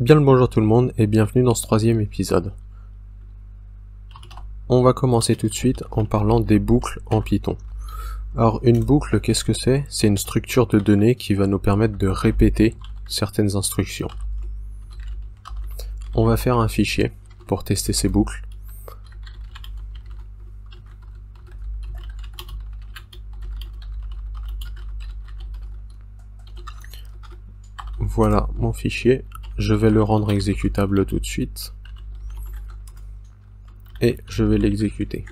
Bien le bonjour tout le monde et bienvenue dans ce troisième épisode. On va commencer tout de suite en parlant des boucles en Python. Alors une boucle, qu'est-ce que c'est? C'est une structure de données qui va nous permettre de répéter certaines instructions. On va faire un fichier pour tester ces boucles. Voilà mon fichier. Je vais le rendre exécutable tout de suite. Et je vais l'exécuter.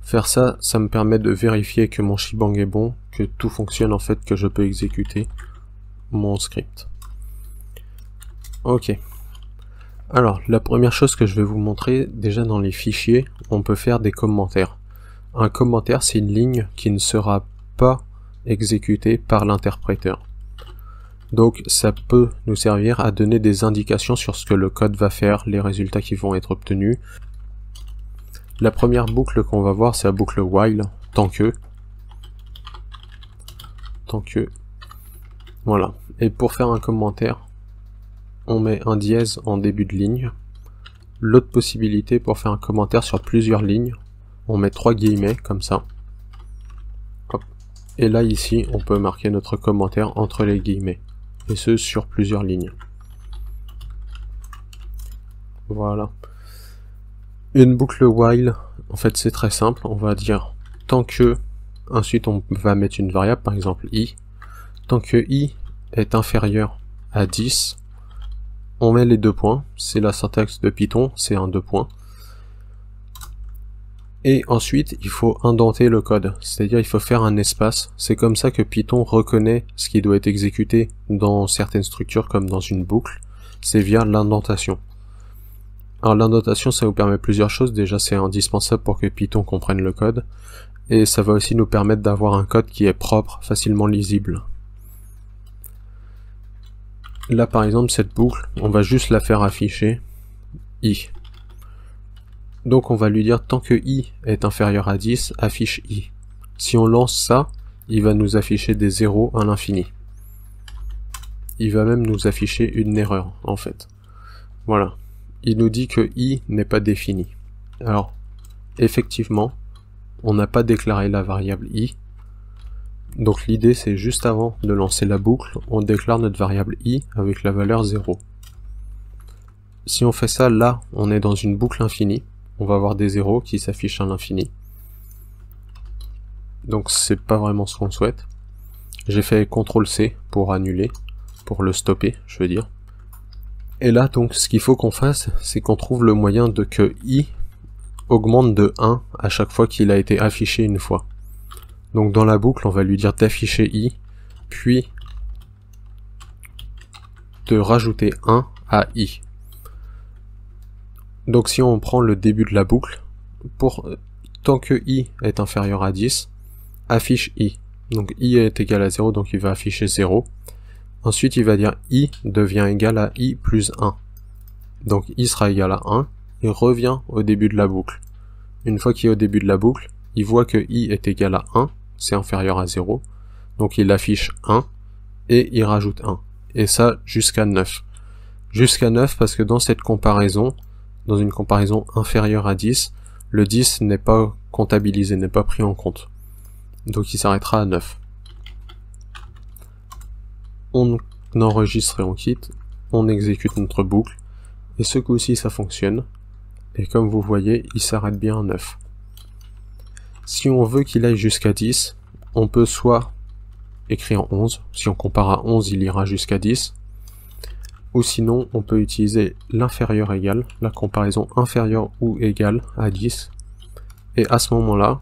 Faire ça, ça me permet de vérifier que mon shebang est bon, que tout fonctionne en fait, que je peux exécuter mon script. Ok. Alors, la première chose que je vais vous montrer, déjà dans les fichiers, on peut faire des commentaires. Un commentaire, c'est une ligne qui ne sera pas exécutée par l'interpréteur. Donc ça peut nous servir à donner des indications sur ce que le code va faire, les résultats qui vont être obtenus. La première boucle qu'on va voir, c'est la boucle while, tant que. Voilà. Et pour faire un commentaire, on met un dièse en début de ligne. L'autre possibilité pour faire un commentaire sur plusieurs lignes, on met 3 guillemets comme ça. Hop. Et là ici, on peut marquer notre commentaire entre les guillemets. Et ce sur plusieurs lignes. Voilà. Une boucle while, en fait c'est très simple, on va dire tant que, ensuite on va mettre une variable, par exemple i, tant que i est inférieur à 10, on met les deux points, c'est la syntaxe de Python, c'est un deux points. Et ensuite, il faut indenter le code, c'est-à-dire il faut faire un espace. C'est comme ça que Python reconnaît ce qui doit être exécuté dans certaines structures comme dans une boucle, c'est via l'indentation. Alors l'indentation, ça vous permet plusieurs choses. Déjà, c'est indispensable pour que Python comprenne le code, et ça va aussi nous permettre d'avoir un code qui est propre, facilement lisible. Là par exemple, cette boucle, on va juste la faire afficher i. Donc on va lui dire tant que i est inférieur à 10, affiche i. Si on lance ça, il va nous afficher des zéros à l'infini. Il va même nous afficher une erreur en fait. Voilà. Il nous dit que i n'est pas défini. Alors, effectivement, on n'a pas déclaré la variable i. Donc l'idée c'est juste avant de lancer la boucle, on déclare notre variable i avec la valeur 0. Si on fait ça, là, on est dans une boucle infinie. On va avoir des zéros qui s'affichent à l'infini. Donc c'est pas vraiment ce qu'on souhaite. J'ai fait CTRL-C pour annuler, pour le stopper, je veux dire. Et là, donc, ce qu'il faut qu'on fasse, c'est qu'on trouve le moyen de que i augmente de 1 à chaque fois qu'il a été affiché une fois. Donc dans la boucle, on va lui dire d'afficher i, puis de rajouter 1 à i. Donc si on prend le début de la boucle, tant que i est inférieur à 10, affiche i. Donc i est égal à 0, donc il va afficher 0. Ensuite il va dire i devient égal à i plus 1. Donc i sera égal à 1, il revient au début de la boucle. Une fois qu'il est au début de la boucle, il voit que i est égal à 1, c'est inférieur à 0. Donc il affiche 1, et il rajoute 1. Et ça jusqu'à 9. Jusqu'à 9 parce que dans cette comparaison, dans une comparaison inférieure à 10, le 10 n'est pas comptabilisé, n'est pas pris en compte. Donc il s'arrêtera à 9. On enregistre et on quitte, on exécute notre boucle, et ce coup-ci ça fonctionne, et comme vous voyez, il s'arrête bien à 9. Si on veut qu'il aille jusqu'à 10, on peut soit écrire 11, si on compare à 11 il ira jusqu'à 10, ou sinon on peut utiliser l'inférieur égal, la comparaison inférieure ou égale à 10, et à ce moment-là,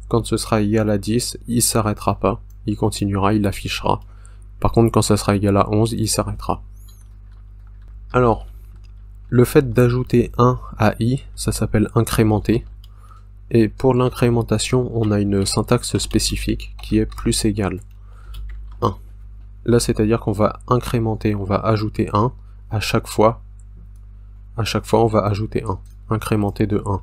quand ce sera égal à 10, il s'arrêtera pas, il continuera, il affichera. Par contre, quand ça sera égal à 11, il s'arrêtera. Alors, le fait d'ajouter 1 à i, ça s'appelle incrémenter, et pour l'incrémentation, on a une syntaxe spécifique qui est plus égal 1. Là, c'est-à-dire qu'on va incrémenter, on va ajouter 1 à chaque fois. À chaque fois, on va ajouter 1. Incrémenter de 1.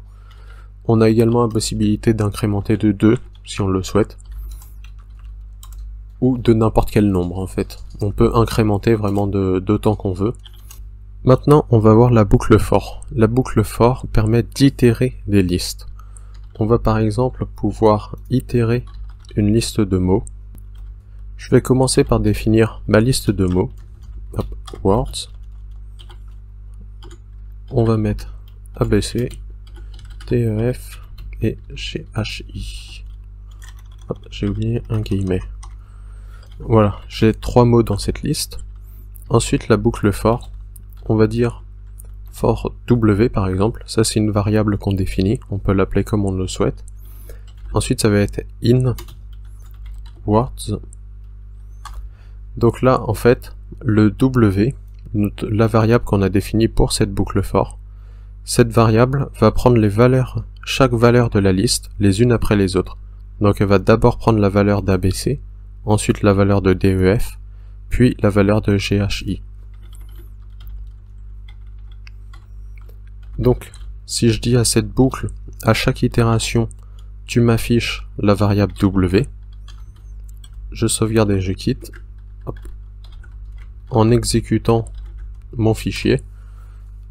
On a également la possibilité d'incrémenter de 2, si on le souhaite. Ou de n'importe quel nombre, en fait. On peut incrémenter vraiment d'autant qu'on veut. Maintenant, on va voir la boucle for. La boucle for permet d'itérer des listes. On va par exemple pouvoir itérer une liste de mots. Je vais commencer par définir ma liste de mots. Hop, words. On va mettre ABC, DEF et GHI. J'ai oublié un guillemet. Voilà, j'ai 3 mots dans cette liste. Ensuite, la boucle for, on va dire for W par exemple. Ça, c'est une variable qu'on définit. On peut l'appeler comme on le souhaite. Ensuite, ça va être in words. Donc là, en fait, le W, la variable qu'on a définie pour cette boucle for, cette variable va prendre les valeurs, chaque valeur de la liste, les unes après les autres. Donc elle va d'abord prendre la valeur d'ABC, ensuite la valeur de DEF, puis la valeur de GHI. Donc, si je dis à cette boucle, à chaque itération, tu m'affiches la variable W, je sauvegarde et je quitte. Hop. En exécutant mon fichier,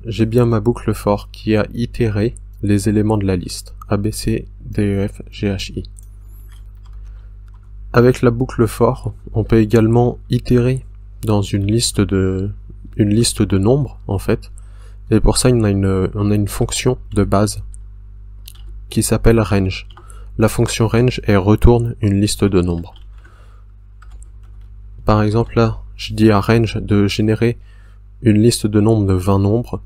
j'ai bien ma boucle for qui a itéré les éléments de la liste, ABC, DEF, GHI. Avec la boucle for, on peut également itérer dans une liste de nombres, en fait. Et pour ça, on a une fonction de base qui s'appelle range. La fonction range, elle retourne une liste de nombres. Par exemple, là, je dis à range de générer une liste de nombres de 20 nombres.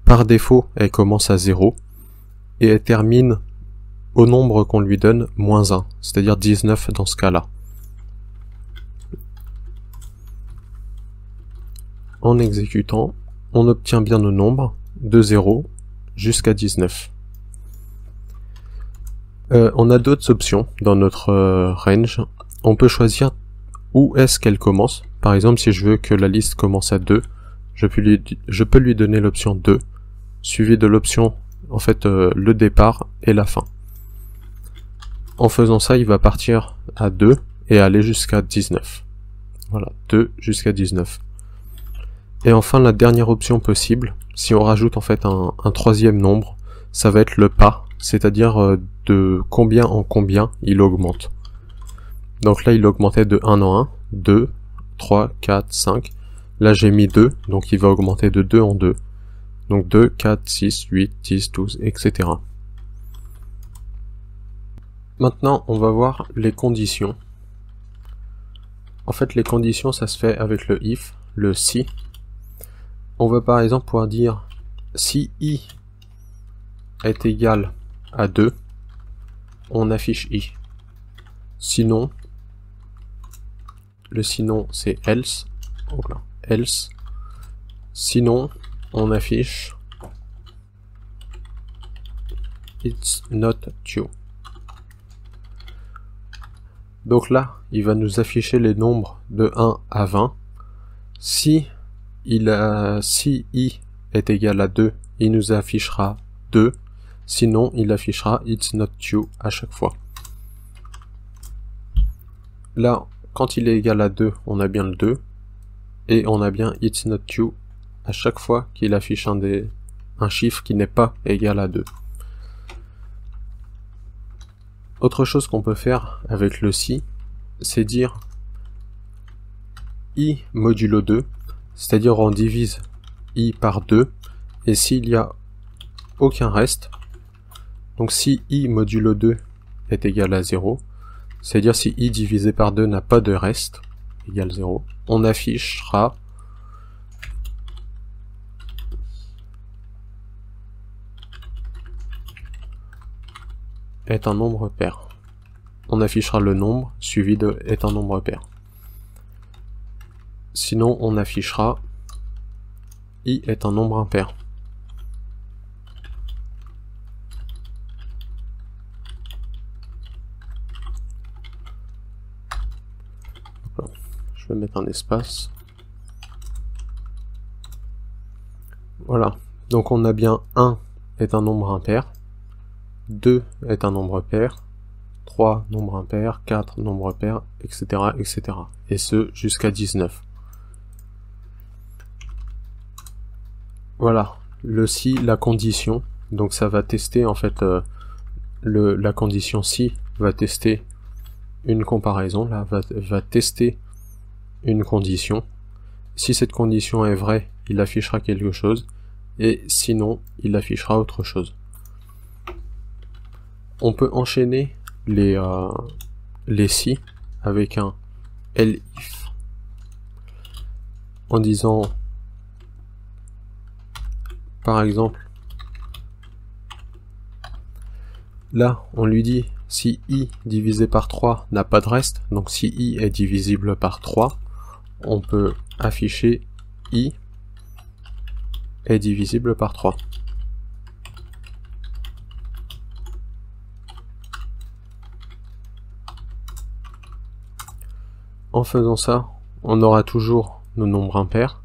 Par défaut, elle commence à 0 et elle termine au nombre qu'on lui donne, moins 1, c'est-à-dire 19 dans ce cas-là. En exécutant, on obtient bien nos nombres de 0 jusqu'à 19. On a d'autres options dans notre range. On peut choisir où est-ce qu'elle commence. Par exemple, si je veux que la liste commence à 2, je peux lui donner l'option 2, suivi de l'option, en fait, le départ et la fin. En faisant ça, il va partir à 2 et aller jusqu'à 19. Voilà, 2 jusqu'à 19. Et enfin, la dernière option possible, si on rajoute en fait un troisième nombre, ça va être le pas, c'est-à-dire de combien en combien il augmente. Donc là, il augmentait de 1 en 1, 2, 3, 4, 5. Là, j'ai mis 2, donc il va augmenter de 2 en 2. Donc 2, 4, 6, 8, 10, 12, etc. Maintenant, on va voir les conditions. En fait, les conditions, ça se fait avec le if, le si. On va par exemple pouvoir dire si i est égal à 2, on affiche i. Sinon, le sinon c'est else. Voilà, else. Sinon, on affiche it's not true. Donc là, il va nous afficher les nombres de 1 à 20. Si i est égal à 2, il nous affichera 2. Sinon, il affichera it's not true à chaque fois. Là, quand il est égal à 2, on a bien le 2. Et on a bien it's not true à chaque fois qu'il affiche un chiffre qui n'est pas égal à 2. Autre chose qu'on peut faire avec le si, c'est dire i modulo 2, c'est-à-dire on divise i par 2, et s'il n'y a aucun reste, donc si i modulo 2 est égal à 0, c'est-à-dire si i divisé par 2 n'a pas de reste, égal 0, on affichera est un nombre pair. On affichera le nombre suivi de est un nombre pair. Sinon, on affichera i est un nombre impair. Voilà. Je vais mettre un espace. Voilà. Donc on a bien 1 est un nombre impair. 2 est un nombre pair, 3 nombre impair, 4 nombre pair, etc., etc. Et ce jusqu'à 19. Voilà, le si, la condition, donc ça va tester en fait la condition si va tester une comparaison, là va tester une condition. Si cette condition est vraie, il affichera quelque chose, et sinon, il affichera autre chose. On peut enchaîner les si avec un elif en disant par exemple là on lui dit si i divisé par 3 n'a pas de reste, donc si i est divisible par 3, on peut afficher i est divisible par 3. En faisant ça, on aura toujours nos nombres impairs.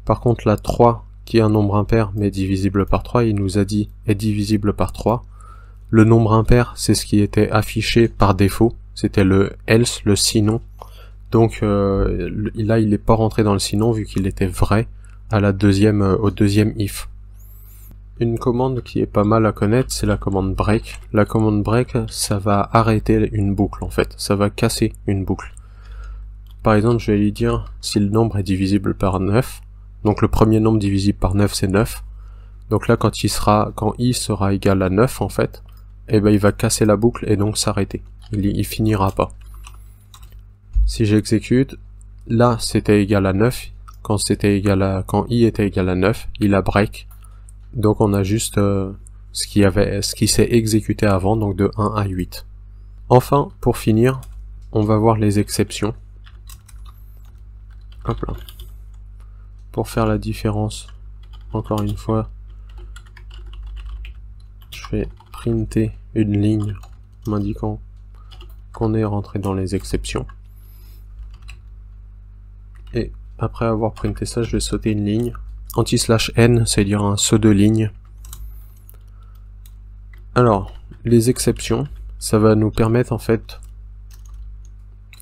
Par contre, la 3, qui est un nombre impair mais divisible par 3, il nous a dit est divisible par 3. Le nombre impair, c'est ce qui était affiché par défaut. C'était le else, le sinon. Donc là, il n'est pas rentré dans le sinon vu qu'il était vrai à au deuxième if. Une commande qui est pas mal à connaître, c'est la commande break. La commande break, ça va arrêter une boucle en fait. Ça va casser une boucle. Par exemple, je vais lui dire si le nombre est divisible par 9. Donc le premier nombre divisible par 9, c'est 9. Donc là, quand i sera égal à 9, en fait, eh ben, il va casser la boucle et donc s'arrêter. Il finira pas. Si j'exécute, là, c'était égal à 9. Quand i était égal à 9, il a break. Donc on a juste ce qui s'est exécuté avant, donc de 1 à 8. Enfin, pour finir, on va voir les exceptions. Hop là. Pour faire la différence, encore une fois, je vais printer une ligne m'indiquant qu'on est rentré dans les exceptions. Et après avoir printé ça, je vais sauter une ligne. Anti/n, c'est-à-dire un saut de ligne. Alors, les exceptions, ça va nous permettre en fait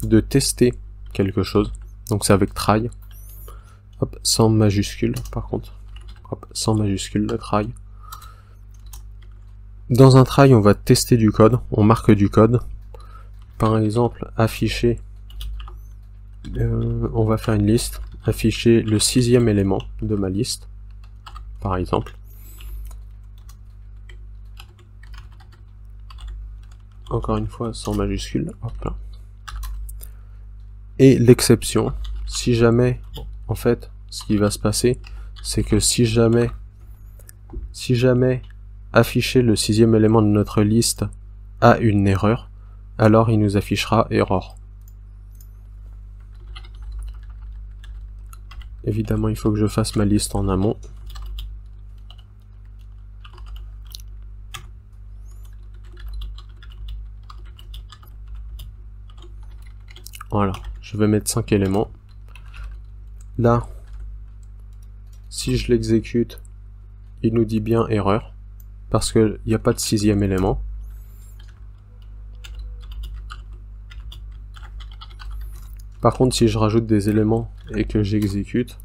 de tester quelque chose. Donc c'est avec try. Hop, sans majuscule par contre. Hop, sans majuscule le try. Dans un try, on va tester du code. On marque du code. Par exemple, afficher. On va faire une liste. Afficher le 6e élément de ma liste. Par exemple. Encore une fois, sans majuscule. Hop là. Et l'exception, si jamais, en fait, ce qui va se passer, c'est que si jamais afficher le 6e élément de notre liste a une erreur, alors il nous affichera error. Évidemment, il faut que je fasse ma liste en amont. Voilà, je vais mettre 5 éléments. Là, si je l'exécute, il nous dit bien erreur, parce qu'il n'y a pas de 6e élément. Par contre, si je rajoute des éléments et que j'exécute,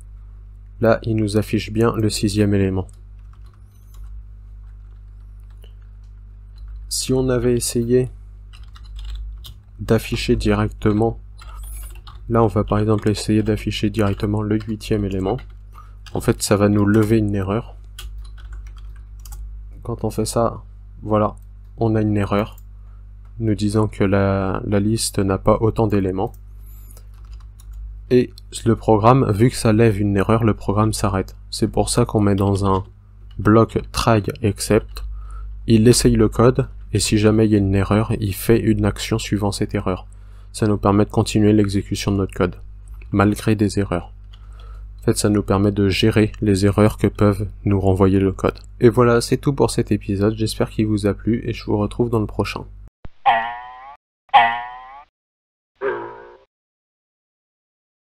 là, il nous affiche bien le 6e élément. Si on avait essayé d'afficher directement, là, on va par exemple essayer d'afficher directement le 8e élément. En fait, ça va nous lever une erreur. Quand on fait ça, voilà, on a une erreur nous disant que la liste n'a pas autant d'éléments. Et le programme, vu que ça lève une erreur, le programme s'arrête. C'est pour ça qu'on met dans un bloc try except. Il essaye le code, et si jamais il y a une erreur, il fait une action suivant cette erreur. Ça nous permet de continuer l'exécution de notre code, malgré des erreurs. En fait, ça nous permet de gérer les erreurs que peuvent nous renvoyer le code. Et voilà, c'est tout pour cet épisode, j'espère qu'il vous a plu, et je vous retrouve dans le prochain.